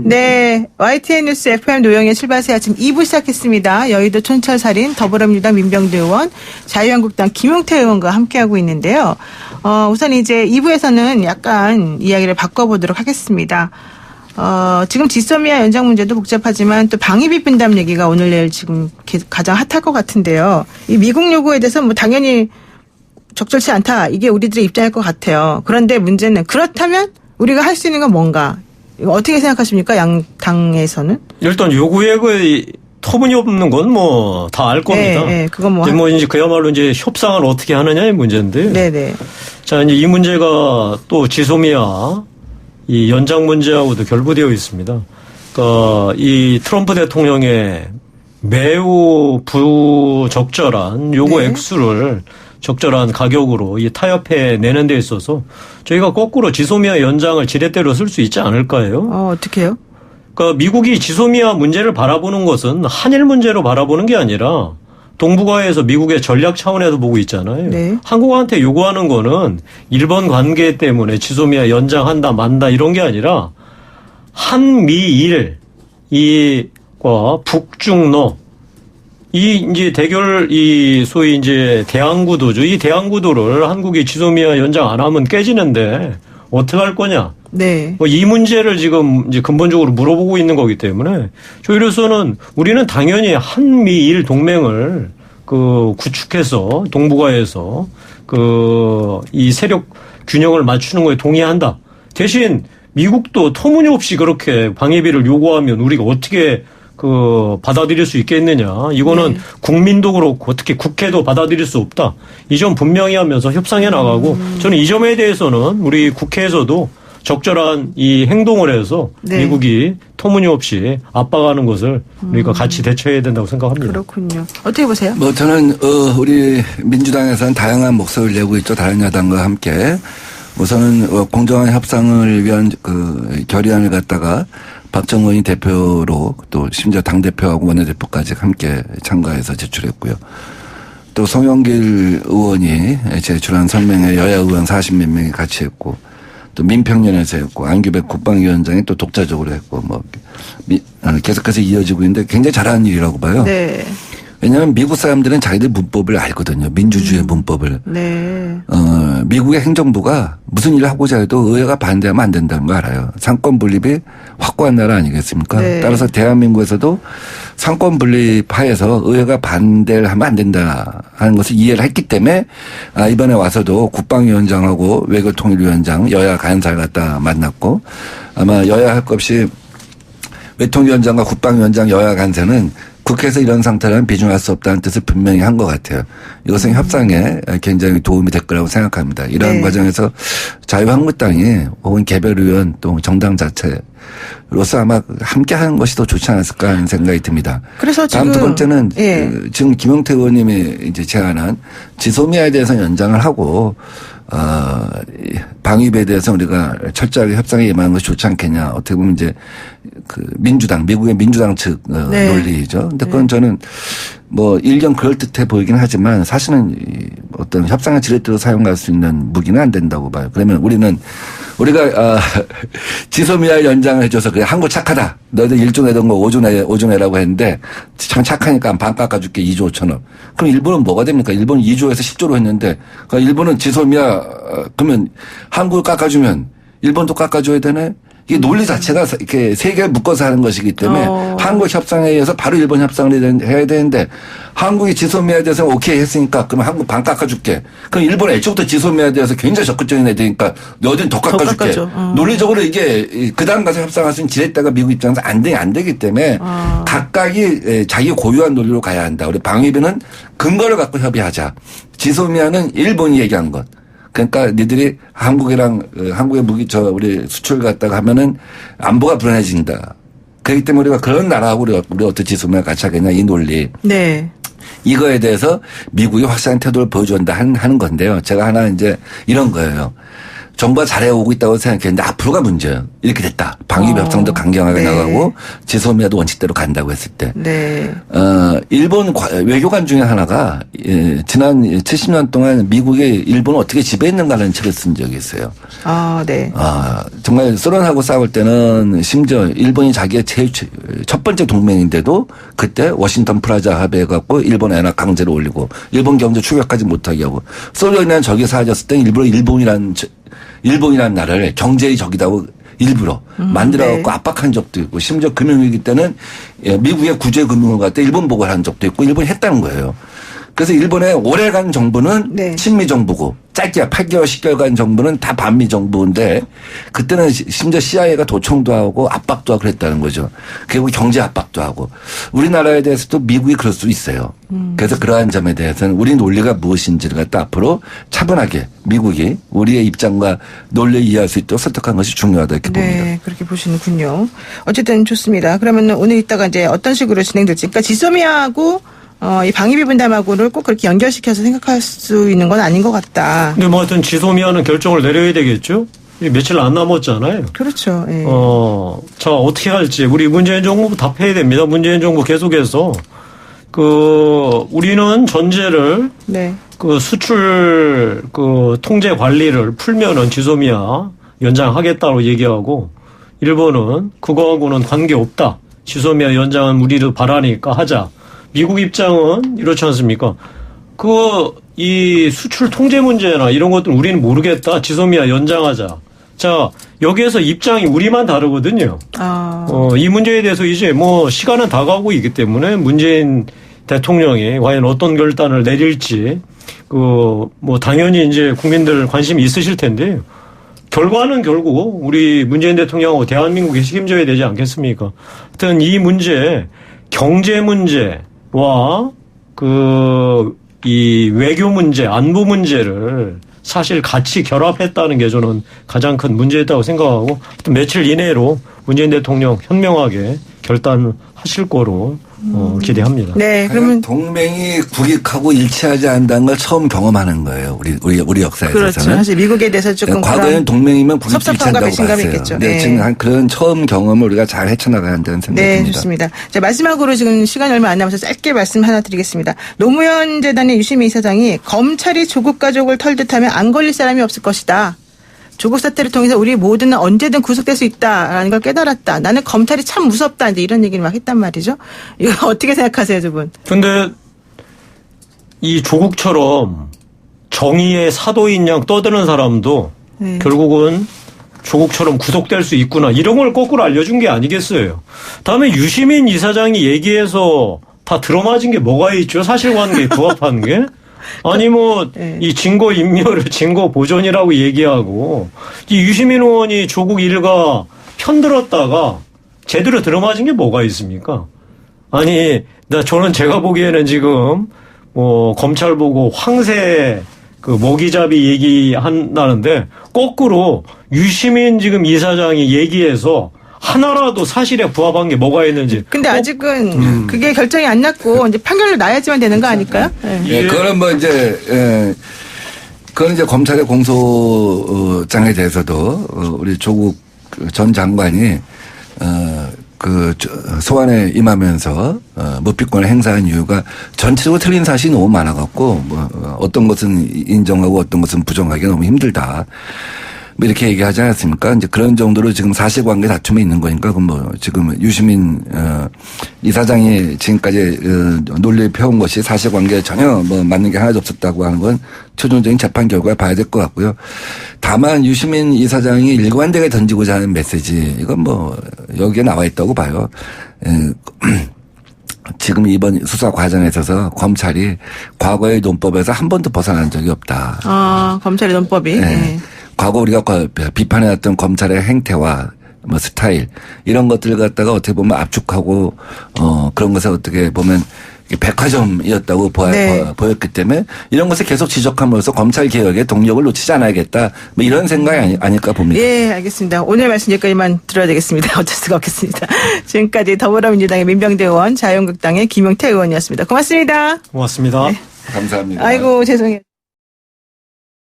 네, YTN 뉴스 FM 노영의 실바세 아침 2부 시작했습니다. 여의도 촌철살인 더불어민주당 민병대 의원, 자유한국당 김용태 의원과 함께하고 있는데요. 우선 이제 2부에서는 약간 이야기를 바꿔보도록 하겠습니다. 지금 지소미아 연장 문제도 복잡하지만 또 방위비 분담 얘기가 오늘 내일 지금 가장 핫할 것 같은데요. 이 미국 요구에 대해서 뭐 당연히 적절치 않다. 이게 우리들의 입장일 것 같아요. 그런데 문제는 그렇다면 우리가 할 수 있는 건 뭔가? 이거 어떻게 생각하십니까? 양 당에서는? 일단 요구액의 터무니없는 건 뭐 다 알 겁니다. 네, 그건 뭐 이제 그야말로 이제 협상을 어떻게 하느냐의 문제인데. 네네. 자, 이제 이 문제가 또 지소미아 이 연장 문제하고도 결부되어 있습니다. 그러니까 이 트럼프 대통령의 매우 부적절한 요구 네. 액수를 적절한 가격으로 이 타협해 내는 데 있어서 저희가 거꾸로 지소미아 연장을 지렛대로 쓸 수 있지 않을까요? 어떻게요? 그러니까 미국이 지소미아 문제를 바라보는 것은 한일 문제로 바라보는 게 아니라 동북아에서 미국의 전략 차원에서 보고 있잖아요. 네. 한국한테 요구하는 거는 일본 관계 때문에 지소미아 연장한다 만다 이런 게 아니라 한미일 이과 북중러 이 이제 대결 이 소위 이제 대항구도죠. 이 대항구도를 한국이 지소미아 연장 안 하면 깨지는데 어떻게 할 거냐? 네. 뭐 이 문제를 지금 이제 근본적으로 물어보고 있는 거기 때문에 저희로서는 우리는 당연히 한미일 동맹을 구축해서 동북아에서 이 세력 균형을 맞추는 거에 동의한다. 대신 미국도 터무니없이 그렇게 방위비를 요구하면 우리가 어떻게 받아들일 수 있겠느냐. 이거는 네. 국민도 그렇고 특히 국회도 받아들일 수 없다. 이 점 분명히 하면서 협상해 나가고 저는 이 점에 대해서는 우리 국회에서도 적절한 이 행동을 해서 네. 미국이 터무니없이 압박하는 것을 우리가 같이 대처해야 된다고 생각합니다. 그렇군요. 어떻게 보세요? 뭐 저는 우리 민주당에서는 다양한 목소리를 내고 있죠. 다른 야당과 함께. 우선은 공정한 협상을 위한 결의안을 갖다가 박정원 대표로 또 심지어 당대표하고 원내대표까지 함께 참가해서 제출했고요. 또 송영길 의원이 제출한 성명에 여야 의원 40몇 명이 같이 했고 또 민평연에서 했고 안규백 국방위원장이 또 독자적으로 했고 계속해서 이어지고 있는데 굉장히 잘하는 일이라고 봐요. 네. 왜냐하면 미국 사람들은 자기들 문법을 알거든요. 민주주의 문법을. 네. 미국의 행정부가 무슨 일을 하고자 해도 의회가 반대하면 안 된다는 거 알아요. 상권 분립이 확고한 나라 아니겠습니까? 네. 따라서 대한민국에서도 상권 분립하에서 의회가 반대를 하면 안 된다 하는 것을 이해를 했기 때문에 이번에 와서도 국방위원장하고 외교통일위원장 여야 간사를 갖다 만났고 아마 여야 할 것 없이 외통위원장과 국방위원장 여야 간사는 국회에서 이런 상태라면 비중할 수 없다는 뜻을 분명히 한 것 같아요. 이것은 협상에 굉장히 도움이 될 거라고 생각합니다. 이러한 네. 과정에서 자유한국당이 혹은 개별의원 또 정당 자체로서 아마 함께하는 것이 더 좋지 않았을까 하는 생각이 듭니다. 그래서 다음 두 번째는 예. 지금 김용태 의원님이 이제 제안한 지소미아에 대해서 연장을 하고 방위비에 대해서 우리가 철저하게 협상에 임하는 것이 좋지 않겠냐. 어떻게 보면 이제 미국의 민주당 측 네. 논리죠. 근데 그건 저는 뭐 일견 그럴듯해 보이긴 하지만 사실은 어떤 협상의 지렛대로 사용할 수 있는 무기는 안 된다고 봐요. 그러면 우리가 지소미아 연장을 해줘서 그래 한국 착하다. 너희들 1조 내던 거 5조 내라고 했는데 참 착하니까 반 깎아줄게 2조 5천억. 그럼 일본은 뭐가 됩니까? 일본은 2조에서 10조로 했는데 그러니까 일본은 지소미아 그러면 한국을 깎아주면 일본도 깎아줘야 되네. 이게 논리 자체가 이렇게 세 개를 묶어서 하는 것이기 때문에 한국 협상에 의해서 바로 일본 협상을 해야 되는데 한국이 지소미아에 대해서 오케이 했으니까 그러면 한국 반 깎아줄게. 그럼 일본은 애초부터 지소미아에 대해서 굉장히 적극적인 애들이니까 너희들은 더 깎아줄게. 논리적으로 이게 그 다음 가서 협상할 수 있는 지렛대가 미국 입장에서 안 되기 때문에 각각이 자기 고유한 논리로 가야 한다. 우리 방위비는 근거를 갖고 협의하자. 지소미아는 일본이 얘기한 것. 그러니까 니들이 한국의 무기 우리 수출 갖다가 하면은 안보가 불안해진다. 그렇기 때문에 우리가 그런 나라하고 우리 어떻게 지소미아 같이 하겠냐 이 논리. 네. 이거에 대해서 미국이 확실한 태도를 보여준다 하는 건데요. 제가 하나 이제 이런 거예요. 정부가 잘해오고 있다고 생각했는데 앞으로가 문제예요. 이렇게 됐다. 방위비 협상도 강경하게 네. 나가고 지소미아도 원칙대로 간다고 했을 때. 네. 일본 외교관 중에 하나가 지난 70년 동안 미국이 일본을 어떻게 지배했는가라는 책을 쓴 적이 있어요. 네. 정말 소련하고 싸울 때는 심지어 일본이 자기의 제일 첫 번째 동맹인데도 그때 워싱턴 프라자 합의해갖고 일본 엔화 강제로 올리고 일본 경제 추격하지 못하게 하고 소련이라는 적이 사라졌을 때 일부러 일본이라는 나라를 경제의 적이라고 일부러 만들어갖고 네. 압박한 적도 있고 심지어 금융위기 때는 미국의 구제 금융을 갖다 일본 보고를 한 적도 있고 일본이 했다는 거예요. 그래서 일본의 오래간 정부는 네. 친미 정부고 짧게 8개월 10개월간 정부는 다 반미 정부인데 그때는 심지어 CIA가 도청도 하고 압박도 하고 그랬다는 거죠. 그리고 경제 압박도 하고 우리나라에 대해서도 미국이 그럴 수 있어요. 그래서 그러한 점에 대해서는 우리 논리가 무엇인지를 갖다 앞으로 차분하게 미국이 우리의 입장과 논리를 이해할 수 있도록 설득하는 것이 중요하다 이렇게 봅니다. 네, 그렇게 보시는군요. 어쨌든 좋습니다. 그러면 오늘 이따가 이제 어떤 식으로 진행될지. 그러니까 지소미아하고 이 방위비 분담하고를 꼭 그렇게 연결시켜서 생각할 수 있는 건 아닌 것 같다. 근데 뭐 하여튼 지소미아는 결정을 내려야 되겠죠? 며칠 안 남았잖아요. 그렇죠. 예. 자, 어떻게 할지 우리 문재인 정부 답해야 됩니다. 문재인 정부 계속해서 우리는 전제를 네. 수출 통제 관리를 풀면은 지소미아 연장하겠다고 얘기하고 일본은 그거하고는 관계없다. 지소미아 연장은 우리도 바라니까 하자. 미국 입장은 이렇지 않습니까? 이 수출 통제 문제나 이런 것들은 우리는 모르겠다. 지소미아 연장하자. 자, 여기에서 입장이 우리만 다르거든요. 이 문제에 대해서 이제 뭐 시간은 다가오고 있기 때문에 문재인 대통령이 과연 어떤 결단을 내릴지 뭐 당연히 이제 국민들 관심이 있으실 텐데요. 결과는 결국 우리 문재인 대통령하고 대한민국이 책임져야 되지 않겠습니까? 하여튼 이 문제, 경제 문제와 이 외교 문제, 안보 문제를 사실 같이 결합했다는 게 저는 가장 큰 문제였다고 생각하고 하여튼 며칠 이내로 문재인 대통령 현명하게 결단하실 거로 기대합니다. 네, 그러면 동맹이 국익하고 일치하지 않는다는 걸 처음 경험하는 거예요. 우리 역사에서는. 그렇죠. 사실 미국에 대해서 조금 과거에는 동맹이면 국익 섭섭함과 일치한다고 배신감이 봤어요. 있겠죠. 네, 네. 지금 그런 처음 경험을 우리가 잘 헤쳐나가야 한다는 생각이 네, 듭니다. 좋습니다. 자, 마지막으로 지금 시간이 얼마 안 남아서 짧게 말씀 하나 드리겠습니다. 노무현 재단의 유시민 이사장이 검찰이 조국 가족을 털듯하면 안 걸릴 사람이 없을 것이다. 조국 사태를 통해서 우리 모두는 언제든 구속될 수 있다라는 걸 깨달았다. 나는 검찰이 참 무섭다. 이제 이런 얘기를 막 했단 말이죠. 이거 어떻게 생각하세요, 두 분? 근데 이 조국처럼 정의의 사도인 양 떠드는 사람도 네. 결국은 조국처럼 구속될 수 있구나. 이런 걸 거꾸로 알려준 게 아니겠어요. 다음에 유시민 이사장이 얘기해서 다 들어맞은 게 뭐가 있죠? 사실관계에 부합하는 게. 아니 이 증거 인멸을 증거 보존이라고 얘기하고 이 유시민 의원이 조국 일가 편들었다가 제대로 들어맞은 게 뭐가 있습니까? 아니 저는 제가 보기에는 지금 검찰 보고 황새 먹이잡이 얘기한다는데 거꾸로 유시민 지금 이사장이 얘기해서 하나라도 사실에 부합한 게 뭐가 있는지. 근데 아직은 그게 결정이 안 났고 이제 판결을 나야지만 되는 거 아닐까요? 네. 예, 그거는 그건 이제 검찰의 공소장에 대해서도 우리 조국 전 장관이 소환에 임하면서 묵비권을 행사한 이유가 전체적으로 틀린 사실이 너무 많아갖고 어떤 것은 인정하고 어떤 것은 부정하기 너무 힘들다. 이렇게 얘기하지 않았습니까? 이제 그런 정도로 지금 사실관계 다툼이 있는 거니까, 지금 유시민, 이사장이 지금까지, 논리를 펴온 것이 사실관계에 전혀 맞는 게 하나도 없었다고 하는 건 최종적인 재판 결과를 봐야 될 것 같고요. 다만 유시민 이사장이 일관되게 던지고자 하는 메시지, 이건 여기에 나와 있다고 봐요. 지금 이번 수사 과정에 있어서 검찰이 과거의 논법에서 한 번도 벗어난 적이 없다. 검찰의 논법이. 네. 네. 과거 우리가 비판해왔던 검찰의 행태와 스타일 이런 것들을 갖다가 어떻게 보면 압축하고 그런 것을 어떻게 보면 백화점이었다고 보였기 때문에 이런 것을 계속 지적함으로써 검찰 개혁의 동력을 놓치지 않아야겠다. 이런 생각이 아닐까 봅니다. 예, 알겠습니다. 오늘 말씀 여기까지만 들어야 되겠습니다. 어쩔 수가 없겠습니다. 지금까지 더불어민주당의 민병대 의원, 자유한국당의 김용태 의원이었습니다. 고맙습니다. 고맙습니다. 감사합니다. 아이고, 죄송해요.